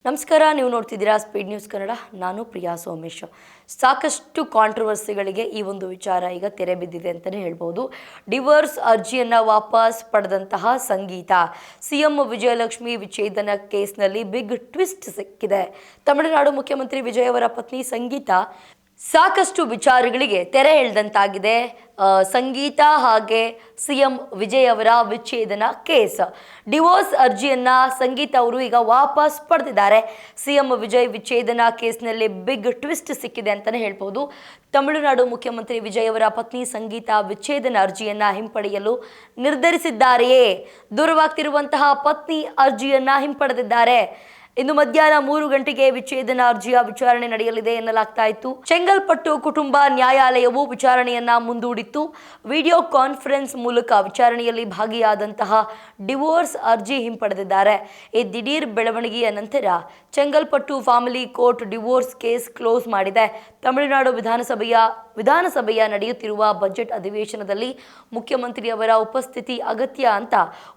ನಮಸ್ಕಾರ, ನೀವು ನೋಡ್ತಿದ್ದೀರಾ ಸ್ಪೀಡ್ ನ್ಯೂಸ್ ಕನ್ನಡ. ನಾನು ಪ್ರಿಯಾ ಸೋಮೇಶ್. ಸಾಕಷ್ಟು ಕಾಂಟ್ರವರ್ಸಿಗಳಿಗೆ ಈ ಒಂದು ವಿಚಾರ ಈಗ ತೆರೆ ಬಿದ್ದಿದೆ ಅಂತಲೇ ಹೇಳ್ಬೋದು. ಡಿವೋರ್ಸ್ ಅರ್ಜಿಯನ್ನು ವಾಪಸ್ ಪಡೆದಂತಹ ಸಂಗೀತ, ಸಿಎಂ ವಿಜಯಲಕ್ಷ್ಮಿ ವಿಚ್ಛೇದನ ಕೇಸ್ನಲ್ಲಿ ಬಿಗ್ ಟ್ವಿಸ್ಟ್ ಸಿಕ್ಕಿದೆ. ತಮಿಳುನಾಡು ಮುಖ್ಯಮಂತ್ರಿ ವಿಜಯ್ ಅವರ ಪತ್ನಿ ಸಂಗೀತ ಸಾಕಷ್ಟು ವಿಚಾರಗಳಿಗೆ ತೆರೆ ಎಳೆದಂತಾಗಿದೆ. ಸಂಗೀತ ಹಾಗೆ ಸಿಎಂ ವಿಜಯ್ ಅವರ ವಿಚ್ಛೇದನ ಕೇಸ್, ಡಿವೋರ್ಸ್ ಅರ್ಜಿಯನ್ನ ಸಂಗೀತ ಅವರು ಈಗ ವಾಪಸ್ ಪಡೆದಿದ್ದಾರೆ. ಸಿಎಂ ವಿಜಯ್ ವಿಚ್ಛೇದನ ಕೇಸ್ನಲ್ಲಿ ಬಿಗ್ ಟ್ವಿಸ್ಟ್ ಸಿಕ್ಕಿದೆ ಅಂತಾನೆ ಹೇಳ್ಬೋದು. ತಮಿಳುನಾಡು ಮುಖ್ಯಮಂತ್ರಿ ವಿಜಯ್ ಅವರ ಪತ್ನಿ ಸಂಗೀತ ವಿಚ್ಛೇದನ ಅರ್ಜಿಯನ್ನ ಹಿಂಪಡೆಯಲು ನಿರ್ಧರಿಸಿದ್ದಾರೆಯೇ? ದೂರವಾಗ್ತಿರುವಂತಹ ಪತ್ನಿ ಅರ್ಜಿಯನ್ನ ಹಿಂಪಡೆದಿದ್ದಾರೆ. ಇನ್ನು ಮಧ್ಯಾಹ್ನ 3 ಗಂಟೆಗೆ ವಿಚ್ಛೇದನ ಅರ್ಜಿಯ ವಿಚಾರಣೆ ನಡೆಯಲಿದೆ ಎನ್ನಲಾಗ್ತಾ ಇತ್ತು. ಚೆಂಗಲ್ಪಟ್ಟು ಕುಟುಂಬ ನ್ಯಾಯಾಲಯವು ವಿಚಾರಣೆಯನ್ನ ಮುಂದೂಡಿತ್ತು. ವಿಡಿಯೋ ಕಾನ್ಫರೆನ್ಸ್ ಮೂಲಕ ವಿಚಾರಣೆಯಲ್ಲಿ ಭಾಗಿಯಾದಂತಹ ಡಿವೋರ್ಸ್ ಅರ್ಜಿ ಹಿಂಪಡೆದಿದ್ದಾರೆ. ಈ ದಿಢೀರ್ ಬೆಳವಣಿಗೆಯ ನಂತರ Chengalpattu family court divorce case close ಮಾಡಿದೆ. ತಮಿಳುನಾಡು ವಿಧಾನಸಭೆಯ ನಡೆಯುತ್ತಿರುವ ಬಜೆಟ್ ಅಧಿವೇಶನದಲ್ಲಿ ಮುಖ್ಯಮಂತ್ರಿಯವರ ಉಪಸ್ಥಿತಿ ಅಗತ್ಯ ಅಂತ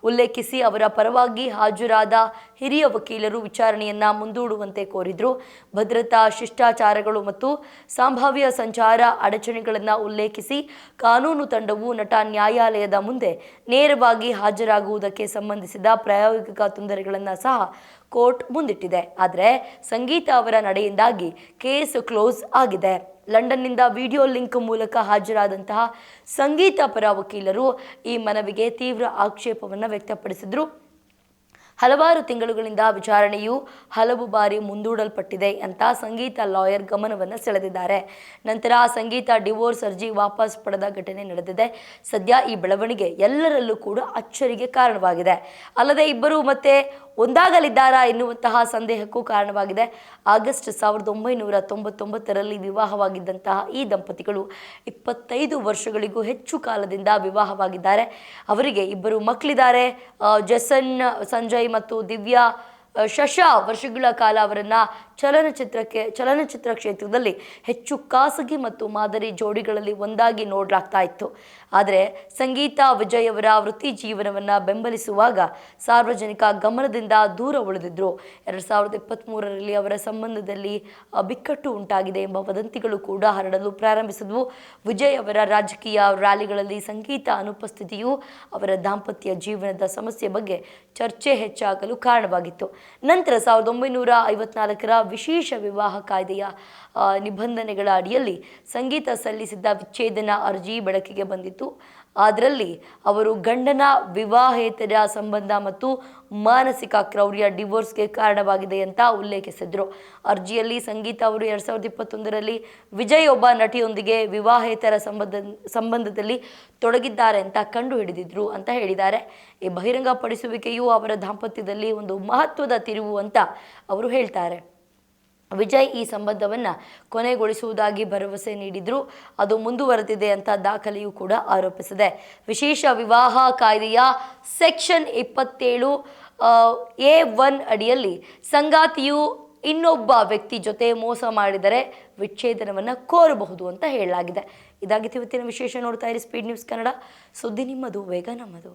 ಉಲ್ಲೇಖಿಸಿ ಅವರ ಪರವಾಗಿ ಹಾಜರಾದ ಹಿರಿಯ ವಕೀಲರು ವಿಚಾರಣೆಯನ್ನ ಮುಂದೂಡುವಂತೆ ಕೋರಿದ್ರು. ಭದ್ರತಾ ಶಿಷ್ಟಾಚಾರಗಳು ಮತ್ತು ಸಂಭಾವ್ಯ ಸಂಚಾರ ಅಡಚಣೆಗಳನ್ನು ಉಲ್ಲೇಖಿಸಿ ಕಾನೂನು ತಂಡವು ನಟ ನ್ಯಾಯಾಲಯದ ಮುಂದೆ ನೇರವಾಗಿ ಹಾಜರಾಗುವುದಕ್ಕೆ ಸಂಬಂಧಿಸಿದ ಪ್ರಾಯೋಗಿಕ ತೊಂದರೆಗಳನ್ನು ಸಹ ಕೋರ್ಟ್ ಮುಂದಿಟ್ಟಿದೆ. ಆದರೆ ಸಂಗೀತ ಅವರ ನಡೆಯಿಂದಾಗಿ ಕೇಸ್ ಕ್ಲೋಸ್ ಆಗಿದೆ. ಲಂಡನ್ನಿಂದ ವಿಡಿಯೋ ಲಿಂಕ್ ಮೂಲಕ ಹಾಜರಾದಂತಹ ಸಂಗೀತ ಪರ ವಕೀಲರು ಈ ಮನವಿಗೆ ತೀವ್ರ ಆಕ್ಷೇಪವನ್ನು ವ್ಯಕ್ತಪಡಿಸಿದ್ರು. ಹಲವಾರು ತಿಂಗಳುಗಳಿಂದ ವಿಚಾರಣೆಯು ಹಲವು ಬಾರಿ ಮುಂದೂಡಲ್ಪಟ್ಟಿದೆ ಅಂತ ಸಂಗೀತ ಲಾಯರ್ ಗಮನವನ್ನು ಸೆಳೆದಿದ್ದಾರೆ. ನಂತರ ಸಂಗೀತ ಡಿವೋರ್ಸ್ ಅರ್ಜಿ ವಾಪಸ್ ಪಡೆದ ಘಟನೆ ನಡೆದಿದೆ. ಸದ್ಯ ಈ ಬೆಳವಣಿಗೆ ಎಲ್ಲರಲ್ಲೂ ಕೂಡ ಅಚ್ಚರಿಗೆ ಕಾರಣವಾಗಿದೆ. ಅಲ್ಲದೆ ಇಬ್ಬರು ಮತ್ತೆ ಒಂದಾಗಲಿದ್ದಾರಾ ಎನ್ನುವಂತಹ ಸಂದೇಹಕ್ಕೂ ಕಾರಣವಾಗಿದೆ. ಆಗಸ್ಟ್ 1999ರಲ್ಲಿ ವಿವಾಹವಾಗಿದ್ದಂತಹ ಈ ದಂಪತಿಗಳು 25 ವರ್ಷಗಳಿಗೂ ಹೆಚ್ಚು ಕಾಲದಿಂದ ವಿವಾಹವಾಗಿದ್ದಾರೆ. ಅವರಿಗೆ ಇಬ್ಬರು ಮಕ್ಕಳಿದ್ದಾರೆ. ಜಸನ್ ಸಂಜಯ್ ಮತ್ತು ದಿವ್ಯಾ ಶಶಾ ವರ್ಷಗಳ ಕಾಲ ಅವರನ್ನು ಚಲನಚಿತ್ರ ಕ್ಷೇತ್ರದಲ್ಲಿ ಹೆಚ್ಚು ಖಾಸಗಿ ಮತ್ತು ಮಾದರಿ ಜೋಡಿಗಳಲ್ಲಿ ಒಂದಾಗಿ ನೋಡಲಾಗ್ತಾ ಇತ್ತು. ಆದರೆ ಸಂಗೀತ ವಿಜಯ್ ಅವರ ವೃತ್ತಿ ಜೀವನವನ್ನು ಬೆಂಬಲಿಸುವಾಗ ಸಾರ್ವಜನಿಕ ಗಮನದಿಂದ ದೂರ ಉಳಿದಿದ್ರು. 2023ರಲ್ಲಿ ಅವರ ಸಂಬಂಧದಲ್ಲಿ ಬಿಕ್ಕಟ್ಟು ಉಂಟಾಗಿದೆ ಎಂಬ ವದಂತಿಗಳು ಕೂಡ ಹರಡಲು ಪ್ರಾರಂಭಿಸಿದ್ವು. ವಿಜಯ್ ಅವರ ರಾಜಕೀಯ ರ್ಯಾಲಿಗಳಲ್ಲಿ ಸಂಗೀತ ಅನುಪಸ್ಥಿತಿಯು ಅವರ ದಾಂಪತ್ಯ ಜೀವನದ ಸಮಸ್ಯೆ ಬಗ್ಗೆ ಚರ್ಚೆ ಹೆಚ್ಚಾಗಲು ಕಾರಣವಾಗಿತ್ತು. ನಂತರ 1954ರ ವಿಶೇಷ ವಿವಾಹ ಕಾಯ್ದೆಯ ನಿಬಂಧನೆಗಳ ಅಡಿಯಲ್ಲಿ ಸಂಗೀತ ಸಲ್ಲಿಸಿದ್ದ ವಿಚ್ಛೇದನ ಅರ್ಜಿ ಬೆಳಕಿಗೆ ಬಂದಿತ್ತು. ಅದರಲ್ಲಿ ಅವರು ಗಂಡನ ವಿವಾಹೇತರ ಸಂಬಂಧ ಮತ್ತು ಮಾನಸಿಕ ಕ್ರೌರ್ಯ ಡಿವೋರ್ಸ್ಗೆ ಕಾರಣವಾಗಿದೆ ಅಂತ ಉಲ್ಲೇಖಿಸಿದ್ರು. ಅರ್ಜಿಯಲ್ಲಿ ಸಂಗೀತ ಅವರು 2021ರಲ್ಲಿ ವಿಜಯ್ ಒಬ್ಬ ನಟಿಯೊಂದಿಗೆ ವಿವಾಹೇತರ ಸಂಬಂಧದಲ್ಲಿ ತೊಡಗಿದ್ದಾರೆ ಅಂತ ಕಂಡು ಹಿಡಿದಿದ್ರು ಅಂತ ಹೇಳಿದ್ದಾರೆ. ಈ ಬಹಿರಂಗಪಡಿಸುವಿಕೆಯು ಅವರ ದಾಂಪತ್ಯದಲ್ಲಿ ಒಂದು ಮಹತ್ವದ ತಿರುವು ಅಂತ ಅವರು ಹೇಳ್ತಾರೆ. ವಿಜಯ್ ಈ ಸಂಬಂಧವನ್ನು ಕೊನೆಗೊಳಿಸುವುದಾಗಿ ಭರವಸೆ ನೀಡಿದ್ರು. ಅದು ಮುಂದುವರೆದಿದೆ ಅಂತ ದಾಖಲೆಯೂ ಕೂಡ ಆರೋಪಿಸಿದೆ. ವಿಶೇಷ ವಿವಾಹ ಕಾಯ್ದೆಯ ಸೆಕ್ಷನ್ 27A1 ಅಡಿಯಲ್ಲಿ ಸಂಗಾತಿಯು ಇನ್ನೊಬ್ಬ ವ್ಯಕ್ತಿ ಜೊತೆ ಮೋಸ ಮಾಡಿದರೆ ವಿಚ್ಛೇದನವನ್ನು ಕೋರಬಹುದು ಅಂತ ಹೇಳಲಾಗಿದೆ. ಇದಾಗಿತ್ತು ಇವತ್ತಿನ ವಿಶೇಷ. ನೋಡ್ತಾ ಇರಿ ಸ್ಪೀಡ್ ನ್ಯೂಸ್ ಕನ್ನಡ. ಸುದ್ದಿ ನಿಮ್ಮದು, ವೇಗ ನಮ್ಮದು.